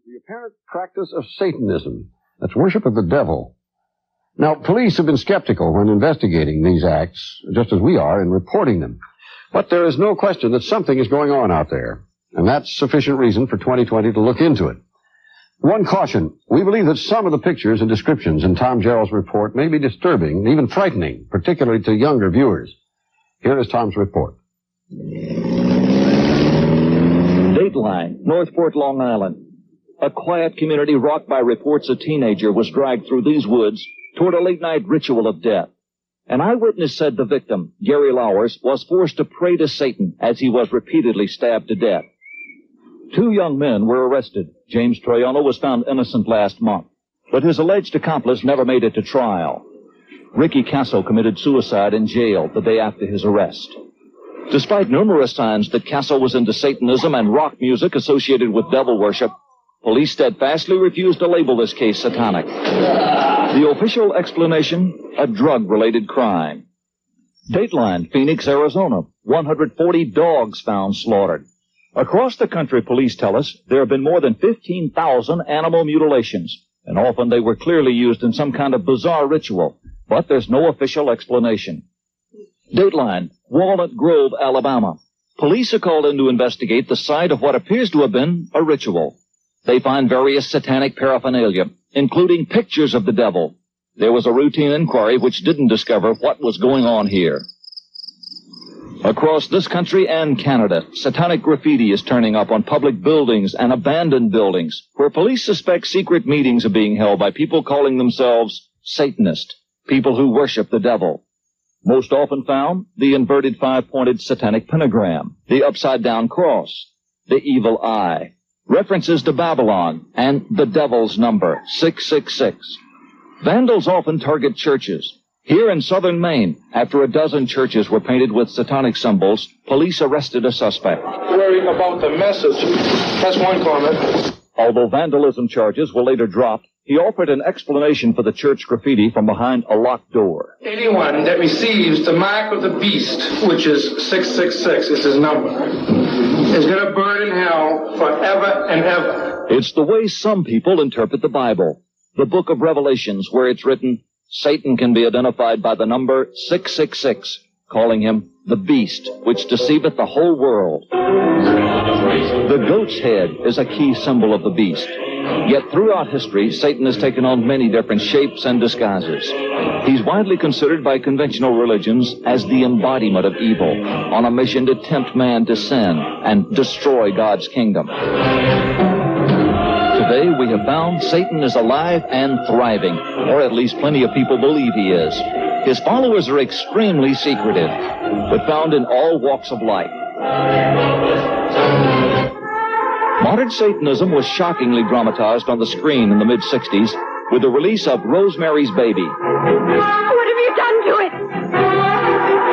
The apparent practice of Satanism. That's worship of the devil. Now, police have been skeptical when investigating these acts, just as we are in reporting them. But there is no question that something is going on out there, and that's sufficient reason for 2020 to look into it. One caution, we believe that some of the pictures and descriptions in Tom Jarrell's report may be disturbing, even frightening, particularly to younger viewers. Here is Tom's report. Dateline, Northport, Long Island. A quiet community rocked by reports a teenager was dragged through these woods toward a late-night ritual of death. An eyewitness said the victim, Gary Lowers, was forced to pray to Satan as he was repeatedly stabbed to death. 2 young men were arrested. James Troiano was found innocent last month, but his alleged accomplice never made it to trial. Ricky Casso committed suicide in jail the day after his arrest. Despite numerous signs that Casso was into Satanism and rock music associated with devil worship, police steadfastly refused to label this case satanic. The official explanation, a drug-related crime. Dateline, Phoenix, Arizona. 140 dogs found slaughtered. Across the country, police tell us, there have been more than 15,000 animal mutilations, and often they were clearly used in some kind of bizarre ritual, but there's no official explanation. Dateline, Walnut Grove, Alabama. Police are called in to investigate the site of what appears to have been a ritual. They find various satanic paraphernalia, including pictures of the devil. There was a routine inquiry which didn't discover what was going on here. Across this country and Canada, satanic graffiti is turning up on public buildings and abandoned buildings, where police suspect secret meetings are being held by people calling themselves Satanist, people who worship the devil. Most often found, the inverted 5-pointed satanic pentagram, the upside-down cross, the evil eye, references to Babylon, and the devil's number, 666. Vandals often target churches. Here in southern Maine, after a dozen churches were painted with satanic symbols, police arrested a suspect. Worrying about the message. That's one comment. Although vandalism charges were later dropped, he offered an explanation for the church graffiti from behind a locked door. Anyone that receives the mark of the beast, which is 666, is his number, is going to burn in hell forever and ever. It's the way some people interpret the Bible. The book of Revelations, where it's written, Satan can be identified by the number 666, calling him the beast, which deceiveth the whole world. The goat's head is a key symbol of the beast. Yet throughout history, Satan has taken on many different shapes and disguises. He's widely considered by conventional religions as the embodiment of evil, on a mission to tempt man to sin and destroy God's kingdom. Today, we have found Satan is alive and thriving, or at least plenty of people believe he is. His followers are extremely secretive, but found in all walks of life. Modern Satanism was shockingly dramatized on the screen in the mid-'60s with the release of Rosemary's Baby. What have you done to it?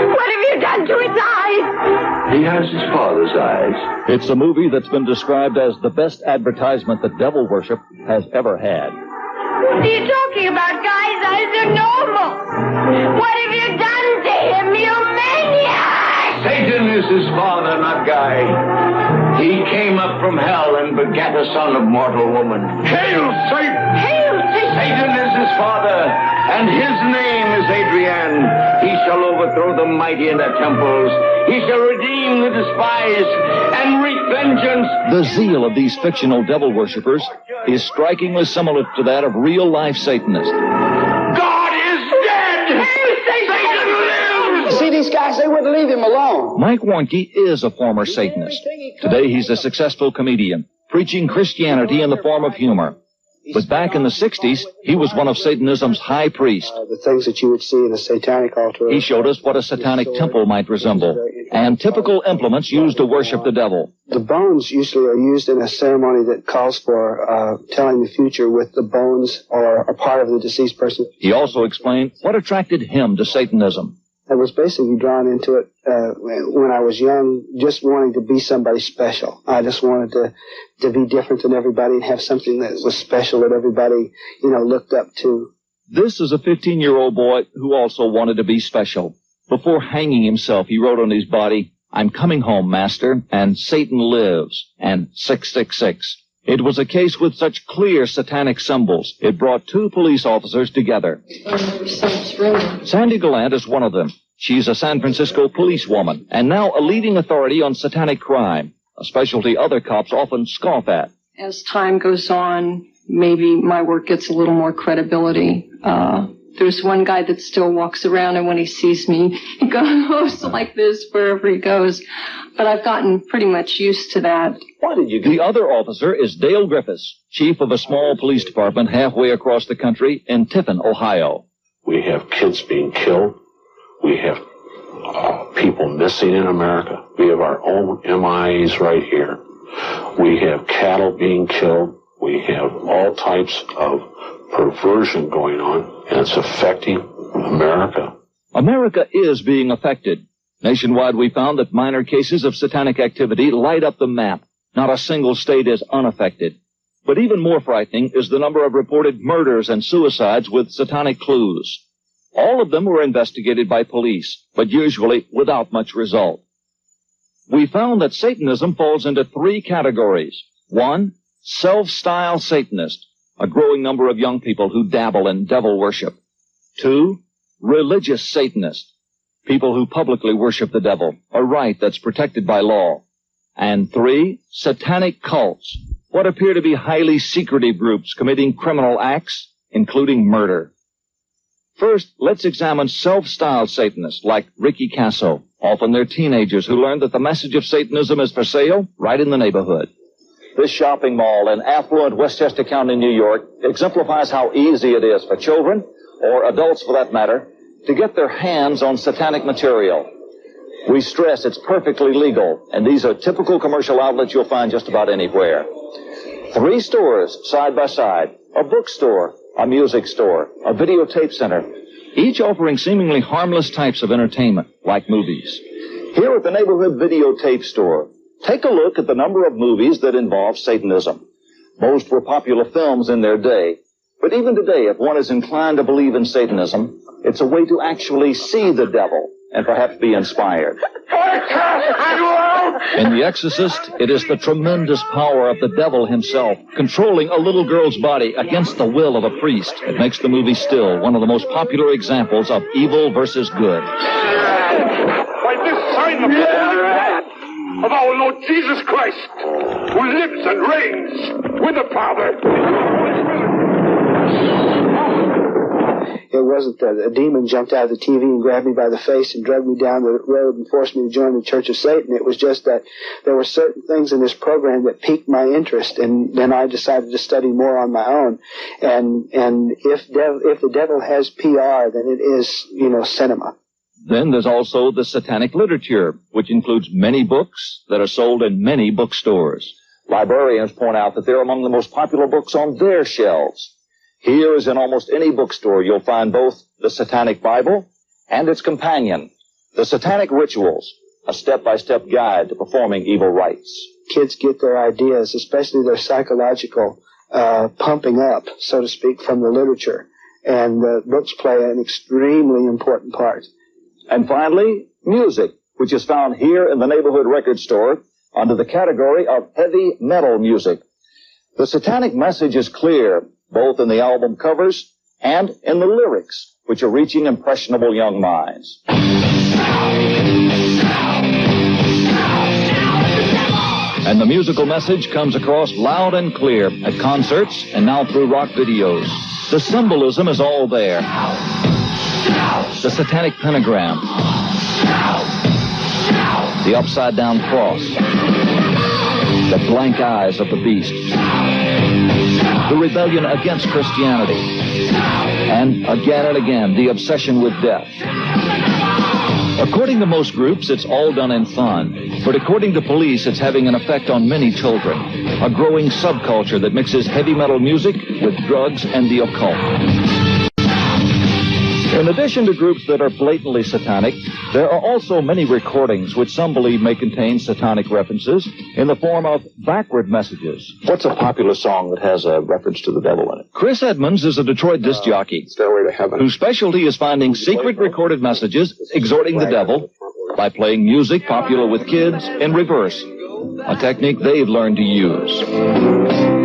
What have you done to its eyes? He has his father's eyes. It's a movie that's been described as the best advertisement that devil worship has ever had. What are you talking about? Guy's eyes are normal. What have you done to him, you maniac? Satan is his father, not Guy. He came up from hell and begat a son of mortal woman. Hail, Satan! Hail, Satan! Satan is his father, and his name is Adrian. He shall overthrow the mighty in their temples. He shall redeem the despised and wreak vengeance. The zeal of these fictional devil worshippers is strikingly similar to that of real-life Satanists. God is dead! Satan lives! See, these guys, they wouldn't leave him alone. Mike Warnke is a former Satanist. Today, he's a successful comedian, preaching Christianity in the form of humor. But back in the 60s, he was one of Satanism's high priests. The things that you would see in a satanic altar. He showed us what a satanic temple might resemble, and typical implements used to worship the devil. The bones usually are used in a ceremony that calls for telling the future with the bones or a part of the deceased person. He also explained what attracted him to Satanism. I was basically drawn into it when I was young, just wanting to be somebody special. I just wanted to be different than everybody and have something that was special that everybody, looked up to. This is a 15-year-old boy who also wanted to be special. Before hanging himself, he wrote on his body, "I'm coming home, Master," and "Satan lives," and 666. It was a case with such clear satanic symbols. It brought two police officers together. Sandy Gallant is one of them. She's a San Francisco policewoman and now a leading authority on satanic crime, a specialty other cops often scoff at. As time goes on, maybe my work gets a little more credibility. There's one guy that still walks around, and when he sees me, he goes like this wherever he goes. But I've gotten pretty much used to that. Why did you? The other officer is Dale Griffiths, chief of a small police department halfway across the country in Tiffin, Ohio. We have kids being killed. We have people missing in America. We have our own MIAs right here. We have cattle being killed. We have all types of perversion going on, and it's affecting America. America is being affected. Nationwide, we found that minor cases of satanic activity light up the map. Not a single state is unaffected. But even more frightening is the number of reported murders and suicides with satanic clues. All of them were investigated by police, but usually without much result. We found that Satanism falls into three categories. 1, self-styled Satanist, a growing number of young people who dabble in devil worship. 2, religious Satanist, people who publicly worship the devil, a right that's protected by law. And 3, satanic cults, what appear to be highly secretive groups committing criminal acts, including murder. First, let's examine self-styled Satanists like Ricky Casso. Often they're teenagers who learn that the message of Satanism is for sale right in the neighborhood. This shopping mall in affluent Westchester County, New York, exemplifies how easy it is for children, or adults for that matter, to get their hands on satanic material. We stress it's perfectly legal, and these are typical commercial outlets you'll find just about anywhere. 3 stores side by side, a bookstore, a music store, a videotape center, each offering seemingly harmless types of entertainment, like movies. Here at the neighborhood videotape store, take a look at the number of movies that involve Satanism. Most were popular films in their day, but even today, if one is inclined to believe in Satanism, it's a way to actually see the devil and perhaps be inspired. In The Exorcist, it is the tremendous power of the devil himself controlling a little girl's body against the will of a priest that makes the movie still one of the most popular examples of evil versus good. By this sign of our Lord Jesus Christ, who lives and reigns with the Father. It wasn't that a demon jumped out of the TV and grabbed me by the face and dragged me down the road and forced me to join the Church of Satan. It was just that there were certain things in this program that piqued my interest, and then I decided to study more on my own. And if the devil has PR, then it is, cinema. Then there's also the satanic literature, which includes many books that are sold in many bookstores. Librarians point out that they're among the most popular books on their shelves. Here, as in almost any bookstore, you'll find both the Satanic Bible and its companion, the Satanic Rituals, a step-by-step guide to performing evil rites. Kids get their ideas, especially their psychological pumping up, so to speak, from the literature. And the books play an extremely important part. And finally, music, which is found here in the neighborhood record store under the category of heavy metal music. The satanic message is clear, both in the album covers and in the lyrics, which are reaching impressionable young minds. And the musical message comes across loud and clear at concerts and now through rock videos. The symbolism is all there. The satanic pentagram, the upside-down cross, the blank eyes of the beast, the rebellion against Christianity, and again, the obsession with death. According to most groups, it's all done in fun, but according to police, it's having an effect on many children, a growing subculture that mixes heavy metal music with drugs and the occult. In addition to groups that are blatantly satanic, there are also many recordings which some believe may contain satanic references in the form of backward messages. What's a popular song that has a reference to the devil in it? Chris Edmonds is a Detroit disc jockey Stairway to Heaven, whose specialty is finding secret recorded messages exhorting the devil by playing music popular with kids in reverse, a technique they've learned to use.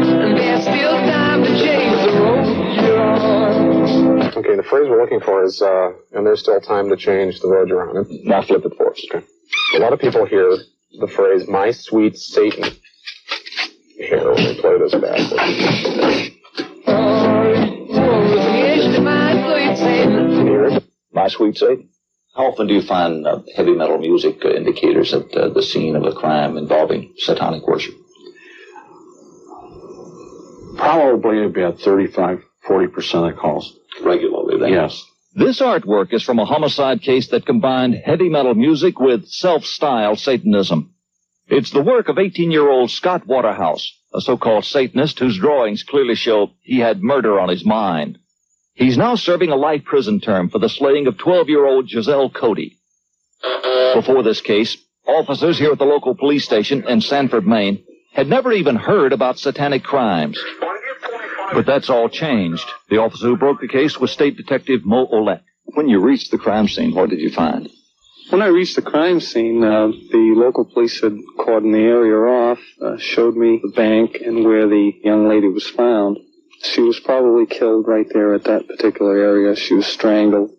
Okay, the phrase we're looking for is, and there's still time to change the road you're on. Now flip it for us. Okay. A lot of people hear the phrase, my sweet Satan, here when they play this backwards. Can you hear it? My sweet Satan. How often do you find heavy metal music indicators at the scene of a crime involving satanic worship? Probably about 35-40% of calls. Regularly, then? Yes. This artwork is from a homicide case that combined heavy metal music with self-styled Satanism. It's the work of 18-year-old Scott Waterhouse, a so-called Satanist whose drawings clearly show he had murder on his mind. He's now serving a life prison term for the slaying of 12-year-old Giselle Cody. Before this case, officers here at the local police station in Sanford, Maine, had never even heard about satanic crimes. But that's all changed. The officer who broke the case was State Detective Mo Olette. When you reached the crime scene, what did you find? When I reached the crime scene, the local police had cordoned the area off, showed me the bank and where the young lady was found. She was probably killed right there at that particular area. She was strangled.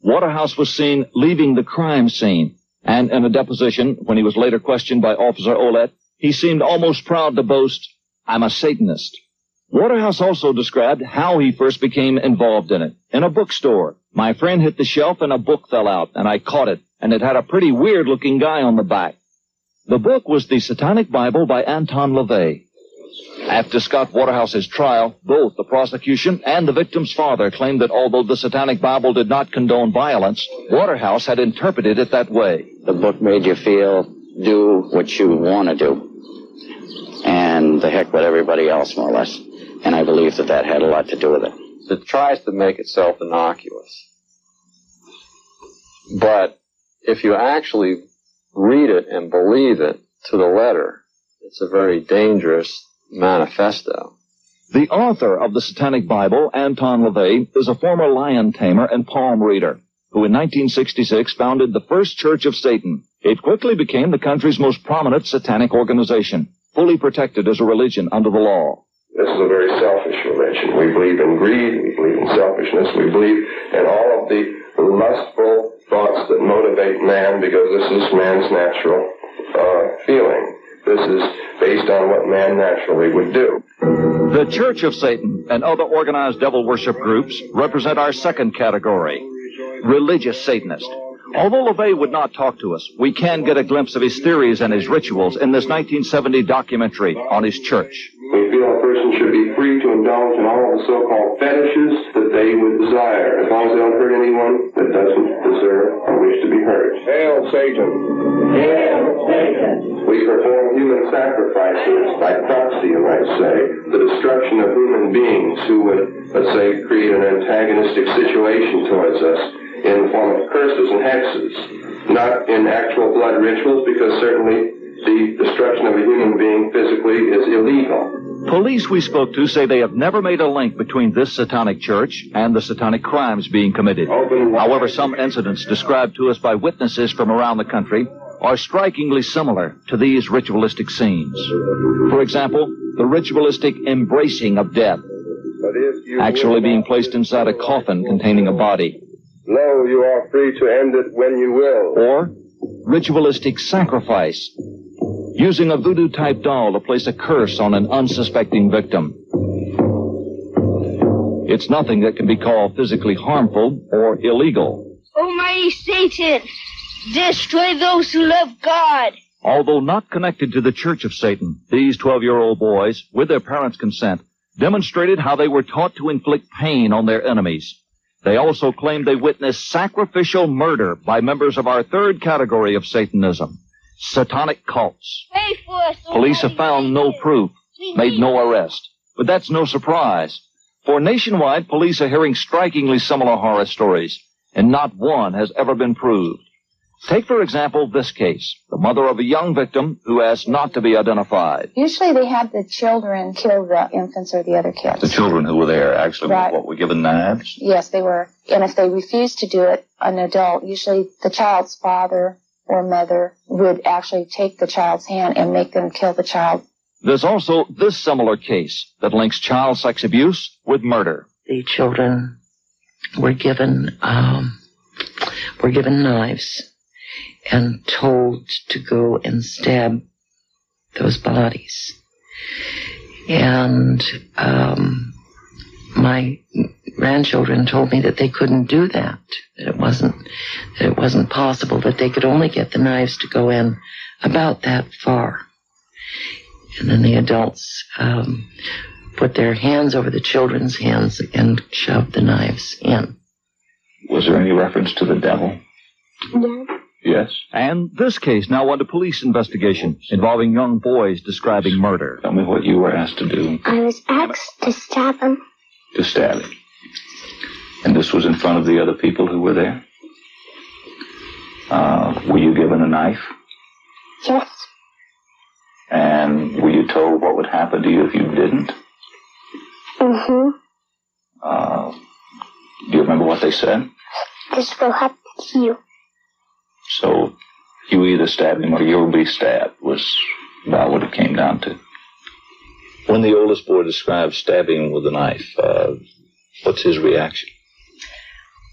Waterhouse was seen leaving the crime scene, and in a deposition, when he was later questioned by Officer Olette, he seemed almost proud to boast, "I'm a Satanist." Waterhouse also described how he first became involved in it. In a bookstore, my friend hit the shelf and a book fell out, and I caught it, and it had a pretty weird-looking guy on the back. The book was the Satanic Bible by Anton LaVey. After Scott Waterhouse's trial, both the prosecution and the victim's father claimed that although the Satanic Bible did not condone violence, Waterhouse had interpreted it that way. The book made you feel, do what you want to do. And the heck with everybody else, more or less. And I believe that that had a lot to do with it. It tries to make itself innocuous. But if you actually read it and believe it to the letter, it's a very dangerous manifesto. The author of the Satanic Bible, Anton LaVey, is a former lion tamer and palm reader, who in 1966 founded the First Church of Satan. It quickly became the country's most prominent satanic organization, fully protected as a religion under the law. This is a very selfish religion. We believe in greed, we believe in selfishness, we believe in all of the lustful thoughts that motivate man, because this is man's natural feeling. This is based on what man naturally would do. The Church of Satan and other organized devil worship groups represent our second category, religious Satanists. Although LaVey would not talk to us, we can get a glimpse of his theories and his rituals in this 1970 documentary on his church. We feel a person should be free to indulge in all of the so-called fetishes that they would desire, as long as they don't hurt anyone that doesn't deserve or wish to be hurt. Hail Satan! Hail Satan! We perform human sacrifices by proxy, you might say, the destruction of human beings who would, let's say, create an antagonistic situation towards us in the form of curses and hexes, not in actual blood rituals, because certainly the destruction of a human being physically is illegal. Police we spoke to say they have never made a link between this satanic church and the satanic crimes being committed. However, some incidents described to us by witnesses from around the country are strikingly similar to these ritualistic scenes. For example, the ritualistic embracing of death, actually being placed inside a coffin containing a body. Lo, you are free to end it when you will. Or ritualistic sacrifice, using a voodoo-type doll to place a curse on an unsuspecting victim. It's nothing that can be called physically harmful or illegal. Almighty Satan, destroy those who love God. Although not connected to the Church of Satan, these 12-year-old boys, with their parents' consent, demonstrated how they were taught to inflict pain on their enemies. They also claimed they witnessed sacrificial murder by members of our third category of Satanism, satanic cults. Police have found no proof, made no arrest. But that's no surprise, for nationwide, police are hearing strikingly similar horror stories, and not one has ever been proved. Take, for example, this case, the mother of a young victim who asked not to be identified. Usually they have the children kill the infants or the other kids. The children who were there actually were given knives? Yes, they were. And if they refused to do it, an adult, usually the child's father or mother, would actually take the child's hand and make them kill the child. There's also this similar case that links child sex abuse with murder. The children were given knives and told to go and stab those bodies. And my grandchildren told me that they couldn't do that, that it wasn't possible, that they could only get the knives to go in about that far. And then the adults put their hands over the children's hands and shoved the knives in. Was there any reference to the devil? No. Yes. And this case now under police investigation involving young boys describing murder. Tell me what you were asked to do. I was asked to stab him. To stab him. And this was in front of the other people who were there? Were you given a knife? Yes. And were you told what would happen to you if you didn't? Mm-hmm. Do you remember what they said? This will happen to you. So you either stab him or you'll be stabbed was about what it came down to. When the oldest boy describes stabbing with a knife, what's his reaction?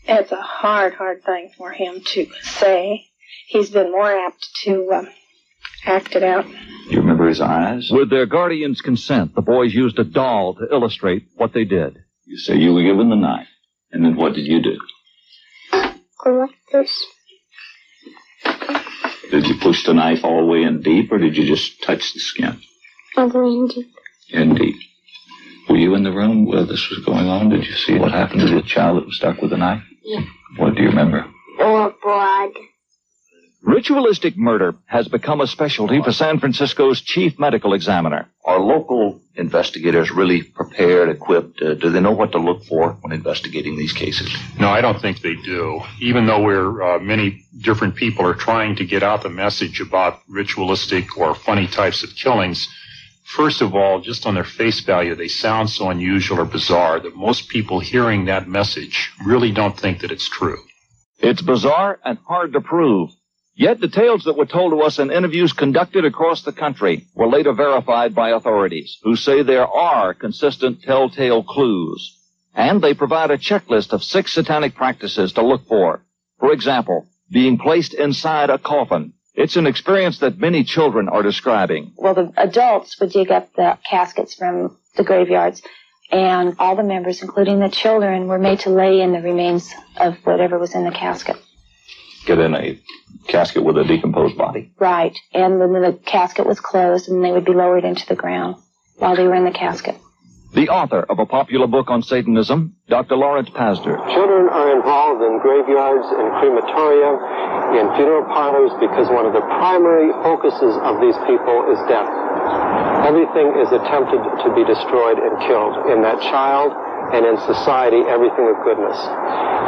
It's a hard thing for him to say. He's been more apt to act it out. You remember his eyes? With their guardian's consent, the boys used a doll to illustrate what they did. You say you were given the knife, and then what did you do? Go like this. Did you push the knife all the way in deep, or did you just touch the skin? All the way in deep. In deep. Were you in the room where this was going on? Did you see what happened to the child that was stuck with the knife? Yeah. What do you remember? Or blood. Ritualistic murder has become a specialty for San Francisco's chief medical examiner. Are local investigators really prepared, equipped? Do they know what to look for when investigating these cases? No, I don't think they do. Even though many different people are trying to get out the message about ritualistic or funny types of killings, first of all, just on their face value, they sound so unusual or bizarre that most people hearing that message really don't think that it's true. It's bizarre and hard to prove. Yet details that were told to us in interviews conducted across the country were later verified by authorities, who say there are consistent telltale clues. And they provide a checklist of 6 satanic practices to look for. For example, being placed inside a coffin. It's an experience that many children are describing. Well, the adults would dig up the caskets from the graveyards, and all the members, including the children, were made to lay in the remains of whatever was in the casket. Get in a casket with a decomposed body. Right. And then the casket was closed, and they would be lowered into the ground while they were in the casket. The author of a popular book on Satanism, Dr. Lawrence Pazder. Children are involved in graveyards, in crematoria, in funeral parlors, because one of the primary focuses of these people is death. Everything is attempted to be destroyed and killed in that child, and in society, everything of goodness.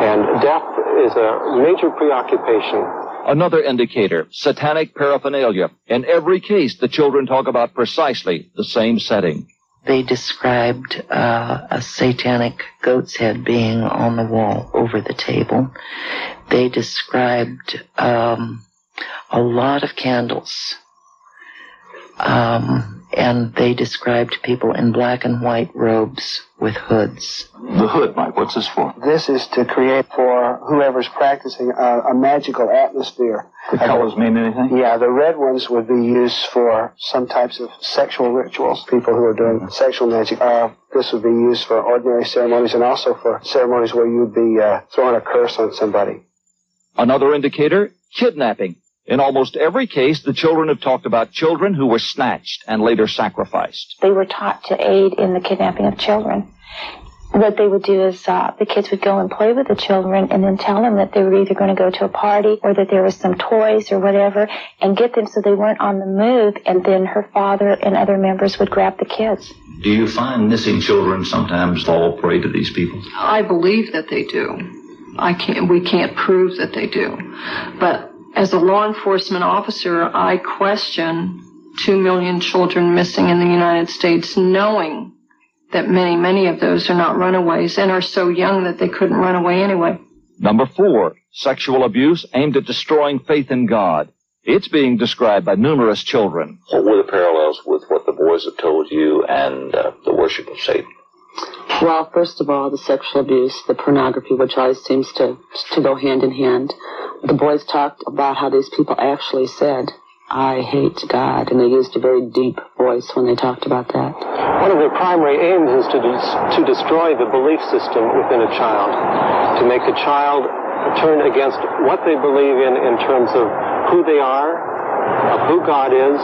And death is a major preoccupation. Another indicator, satanic paraphernalia. In every case, the children talk about precisely the same setting. They described a satanic goat's head being on the wall over the table. They described a lot of candles. And they described people in black and white robes with hoods. The hood, Mike, what's this for? This is to create for whoever's practicing a magical atmosphere. The colors mean anything? Yeah, the red ones would be used for some types of sexual rituals, people who are doing sexual magic. This would be used for ordinary ceremonies and also for ceremonies where you'd be throwing a curse on somebody. Another indicator, kidnapping. In almost every case, the children have talked about children who were snatched and later sacrificed. They were taught to aid in the kidnapping of children. What they would do is the kids would go and play with the children and then tell them that they were either going to go to a party or that there was some toys or whatever and get them so they weren't on the move, and then her father and other members would grab the kids. Do you find missing children sometimes fall prey to these people? I believe that they do. We can't prove that they do. But as a law enforcement officer, I question 2 million children missing in the United States, knowing that many, many of those are not runaways and are so young that they couldn't run away anyway. Number 4, sexual abuse aimed at destroying faith in God. It's being described by numerous children. What were the parallels with what the boys have told you and the worship of Satan? Well, first of all, the sexual abuse, the pornography, which always seems to go hand in hand. The boys talked about how these people actually said, "I hate God," and they used a very deep voice when they talked about that. One of their primary aims is to destroy the belief system within a child, to make a child turn against what they believe in terms of who they are, of who God is,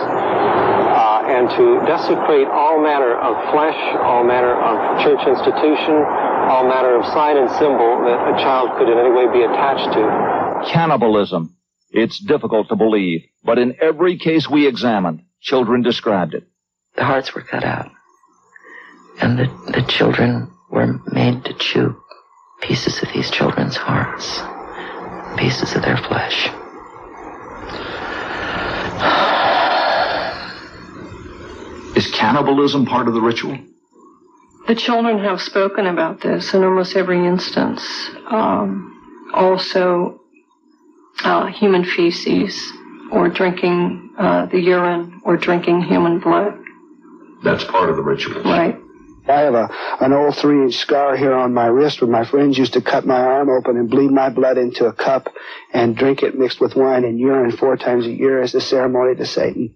and to desecrate all manner of flesh, all manner of church institution, all manner of sign and symbol that a child could in any way be attached to. Cannibalism. It's difficult to believe, but in every case we examined, children described it. The hearts were cut out, and the children were made to chew pieces of these children's hearts, pieces of their flesh. Is cannibalism part of the ritual? The children have spoken about this in almost every instance. Also, human feces, or drinking the urine, or drinking human blood. That's part of the ritual. Right. I have an old 3-inch scar here on my wrist where my friends used to cut my arm open and bleed my blood into a cup and drink it mixed with wine and urine 4 times a year as a ceremony to Satan.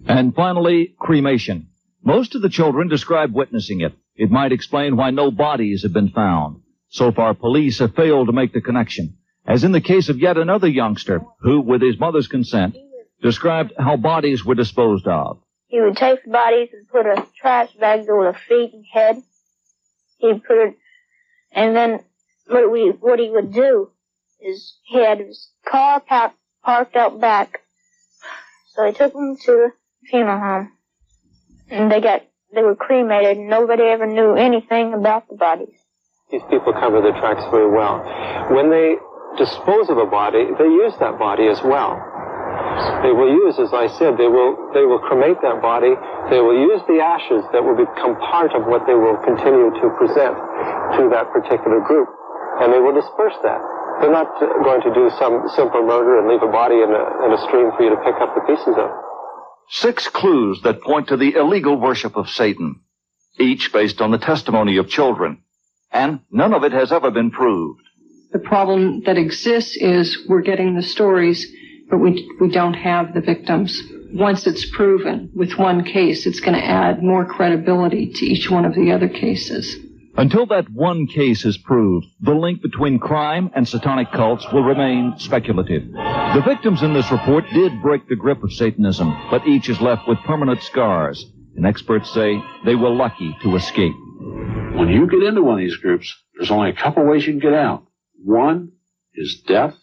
And finally, cremation. Most of the children describe witnessing it. It might explain why no bodies have been found. So far, police have failed to make the connection, as in the case of yet another youngster who, with his mother's consent, described how bodies were disposed of. He would take the bodies and put a trash bag over the feet and head. He'd put it, and then what he would do is he had his car parked out back. So he took them to the funeral home, and they were cremated, and nobody ever knew anything about the bodies. These people cover their tracks very well. When they dispose of a body, they use that body as well. They will use, as I said, they will cremate that body. They will use the ashes that will become part of what they will continue to present to that particular group, and they will disperse that. They're not going to do some simple murder and leave a body in a stream for you to pick up the pieces of. 6 clues that point to the illegal worship of Satan, each based on the testimony of children, and none of it has ever been proved. The problem that exists is we're getting the stories, but we don't have the victims. Once it's proven with one case, it's going to add more credibility to each one of the other cases. Until that one case is proved, the link between crime and satanic cults will remain speculative. The victims in this report did break the grip of Satanism, but each is left with permanent scars, and experts say they were lucky to escape. When you get into one of these groups, there's only a couple ways you can get out. One is death.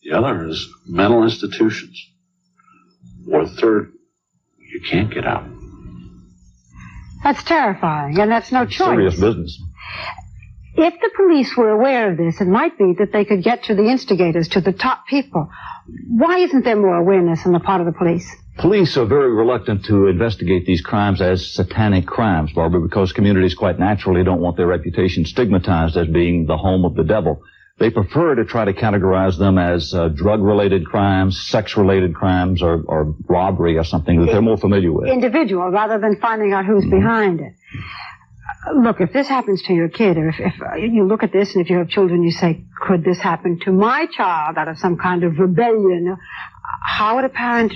The other is mental institutions. Or third, you can't get out. That's terrifying, and that's no choice. Serious business. If the police were aware of this, it might be that they could get to the instigators, to the top people. Why isn't there more awareness on the part of the police? Police are very reluctant to investigate these crimes as satanic crimes, Barbara, because communities quite naturally don't want their reputation stigmatized as being the home of the devil. They prefer to try to categorize them as drug-related crimes, sex-related crimes, or robbery or something that they're more familiar with. Individual, rather than finding out who's behind it. Look, if this happens to your kid, or if you look at this and if you have children, you say, could this happen to my child out of some kind of rebellion? How would a parent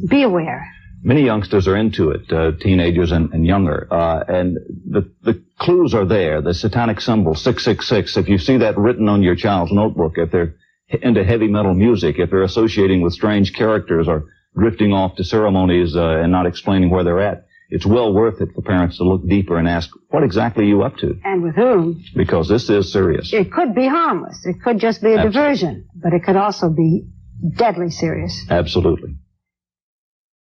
be aware? Many youngsters are into it, teenagers and younger, and the clues are there. The satanic symbol, 666, if you see that written on your child's notebook, if they're into heavy metal music, if they're associating with strange characters or drifting off to ceremonies and not explaining where they're at, it's well worth it for parents to look deeper and ask, what exactly are you up to? And with whom? Because this is serious. It could be harmless. It could just be a diversion, but it could also be deadly serious. Absolutely.